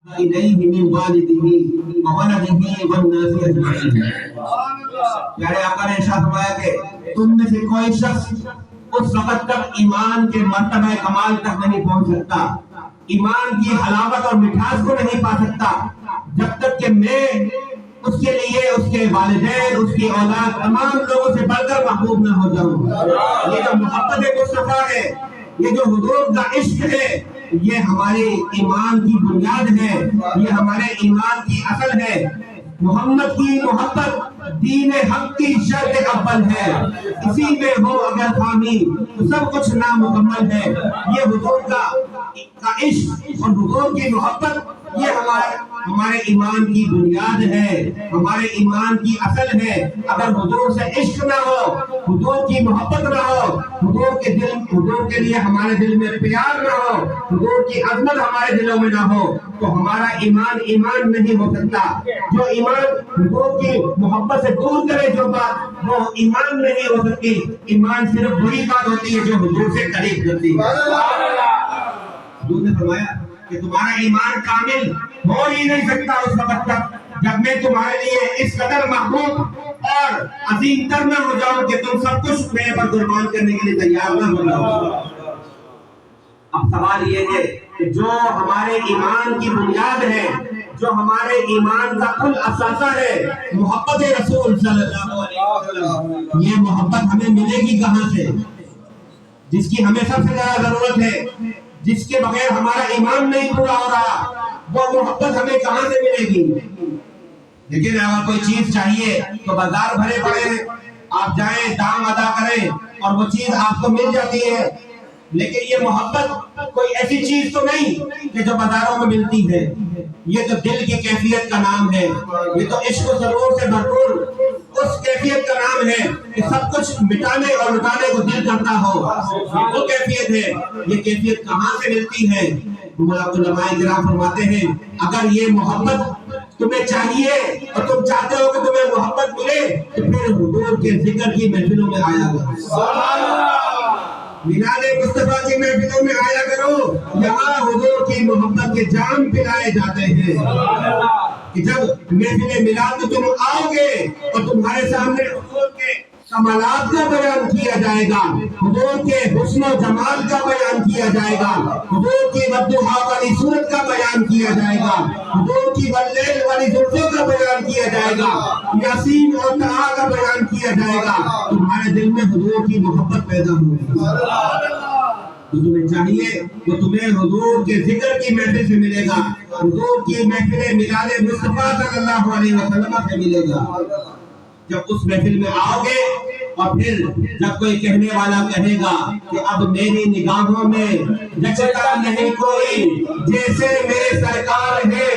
इलैहि मिन वालिदिही व वलदिही वन नासि अजमईन। प्यारे आका ने इरशाद फरमाया कि तुम में से कोई शख्स उस वक्त तक ईमान के मर्तबे कमाल तक नहीं पहुंच सकता, ईमान की हलावत और मिठास को नहीं पा सकता, जब तक कि मैं उसके लिए उसके वालिदैन, उसकी औलाद, तमाम लोगों से बढ़कर महबूब न हो जाऊं। ये जो मोहब्बत मुस्तफा है, ये जो हुजूर का इश्क है, ये हमारे ईमान की बुनियाद है, ये हमारे ईमान की असल है। मोहम्मद की मोहब्बत दीन हक की शर्त अव्वल है, इसी में हो अगर खामी तो सब कुछ नामुकम्मल है। ये हुजूर का इश्क और हुजूर की मोहब्बत ये हमारे ईमान की बुनियाद है, हमारे ईमान की असल है। अगर हुजूर से इश्क ना हो, हुजूर की मोहब्बत ना हो, हुजूर के लिए हमारे दिल में प्यार ना हो, हुजूर की अजमत हमारे दिलों में ना हो, तो हमारा ईमान नहीं हो सकता। जो ईमान हुजूर की मोहब्बत से दूर करे जो बात, वो ईमान नहीं हो सकती। ईमान सिर्फ वही बात होती है जो हुजूर से करीब करती है। हुजूर ने फरमाया कि तुम्हारा ईमान कामिल हो ही नहीं सकता उस वक्त तक जब मैं तुम्हारे लिए इस कदर महबूब और अजीम तर न हो जाऊं कि तुम सब कुछ मेरे पर कुर्बान करने के लिए तैयार न हो जाओ। अब सवाल ये है कि जो हमारे ईमान की बुनियाद है, जो हमारे ईमान का कुल असासा है, मोहब्बत रसूल सल्लल्लाहु अलैहि वसल्लम, ये मोहब्बत हमें मिलेगी कहां से? जिसकी हमें सबसे ज्यादा जरूरत है, जिसके बगैर हमारा ईमान नहीं पूरा हो रहा, वो मोहब्बत हमें कहां से मिलेगी? लेकिन अगर कोई चीज चाहिए तो बाजार भरे पड़े हैं, आप जाएं, दाम अदा करें और वो चीज आपको मिल जाती है। लेकिन ये मोहब्बत कोई ऐसी चीज तो नहीं कि जो बाजारों में मिलती है। ये तो दिल की कैफियत का नाम है, ये तो इश्क और सरूर से भरपूर उस कैफियत का नाम है कि सब कुछ मिटाने और लुटाने को दिल करता हो, वो कैफियत है। ये कैफियत कहाँ से मिलती है? उलमाए किराम फरमाते हैं, अगर ये मोहब्बत तुम्हें चाहिए और तुम चाहते हो कि तुम्हें मोहब्बत मिले, तो फिर हुजूर के जिक्र की महफिलों में आया करो, मिलादे मुस्तफा की महफिलों में आया करो। यहाँ हुजूर की मोहब्बत के जाम पिलाए जाते हैं कि जब महफिल मिलाद में तुम आओगे और तुम्हारे सामने हुजूर के कमालात का बयान किया जाएगा, हुजूर के हुस्न जमाल का बयान किया जाएगा, हुजूर की वद्दुहा वाली सूरत का बयान किया जाएगा, हुजूर की वल्लैल वाली जुल्फों का बयान किया जाएगा, यासीन और तहा का बयान किया जाएगा। तुम्हारे दिल में हुजूर की मोहब्बत पैदा होगी। तो तुम्हें चाहिए तो तुम्हें हुजूर के जिक्र की महफिल से मिलेगा, हुजूर की महफिल मिलादे मुस्तफा सल्लल्लाहु अलैहि वसल्लम से मिलेगा। जब उस महफिल में आओगे और फिर जब कोई कहने वाला कहेगा कि अब मेरी निगाहों में जचता नहीं कोई, जैसे मेरे सरकार है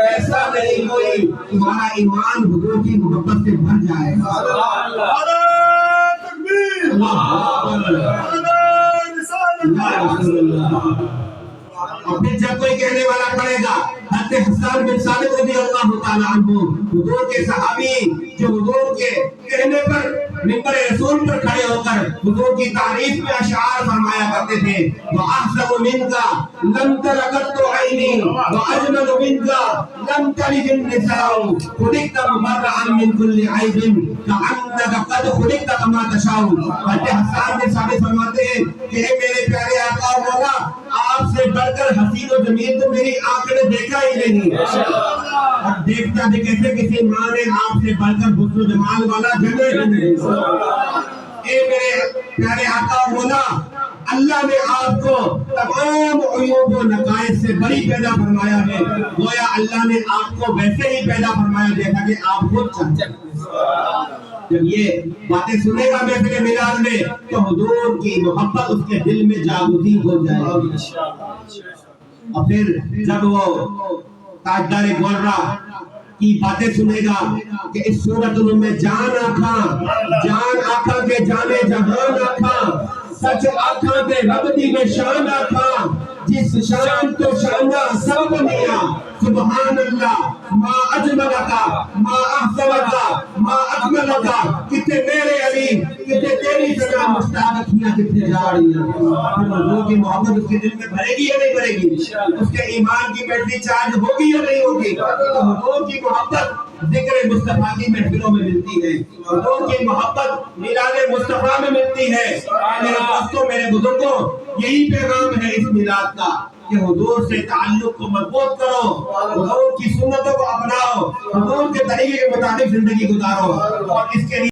ऐसा नहीं कोई, तुम्हारा ईमान हुजूर की मोहब्बत से भर जाएगा। और फिर जब कोई कहने वाला पड़ेगा, हज़रत हसन बिन साबित रज़ियल्लाहु ताला अन्हु, हुजूर के सहाबी जो हुजूर के कहने पर मिंबर रसूल पर खड़े होकर हुजूर की तारीफ में अशआर फरमाया करते थे, व अहसनु मिनका लम तरकत ऐनी व अजमल मिनका लम तलिद निसाउ खुलिक़त मुबर्रअन मिन कुल्ली ऐबिन कअन्नका क़द खुलिक़त कमा तशाउ। हज़रत हसन बिन साबित फरमाते हैं कि मेरे प्यारे आका और मौला, आपसे बढ़कर हसीन और जमील तो मेरी आंख ने देखा ही नहीं, और देखता भी कैसे किसी माँ ने आपसे बढ़कर हुस्न जमाल वाला जगह ही नहीं। ए मेरे प्यारे आका और मौला, अल्लाह ने आपको तमाम उयूब और नकाइस से बड़ी पैदा फरमाया है, गोया अल्लाह ने आपको वैसे ही पैदा फरमाया जैसा कि आप खुद चाहते हैं। जब ये बातें सुनेगा महफिल मिलाद में तो हुजूर की मोहब्बत उसके दिल में जागृति हो जाएगी। और फिर जब वो ताजदार गोर्रा की बातें सुनेगा कि इस सूरत में जान आखा के जाने जहान आखा, सच आखा के रब दी में शान आखा, جس شان تو شاندار سب کو دیا سبحان اللہ ما اجملکا ما احسنکا ما اکملکا کتنے میرے علی کتنے تیری سزا مشتاق کیا کتنے جا رہی ہیں حضور کی محبت اس کے دل میں بھرے گی یا نہیں بھرے گی اس کے ایمان کی بیٹری چارج ہوگی یا نہیں ہوگی حضور کی محبت ذکر مصطفیٰ کی محفلوں میں ملتی ہے حضور کی محبت میلاد مصطفیٰ میں ملتی ہے میرے دوستوں میرے بزرگوں یہی پیغام ہے اس میلاد کا کہ حضور سے تعلق کو مضبوط کرو حضور کی سنتوں کو اپناؤ حضور کے طریقے کے مطابق زندگی گزارو اور اس کے لیے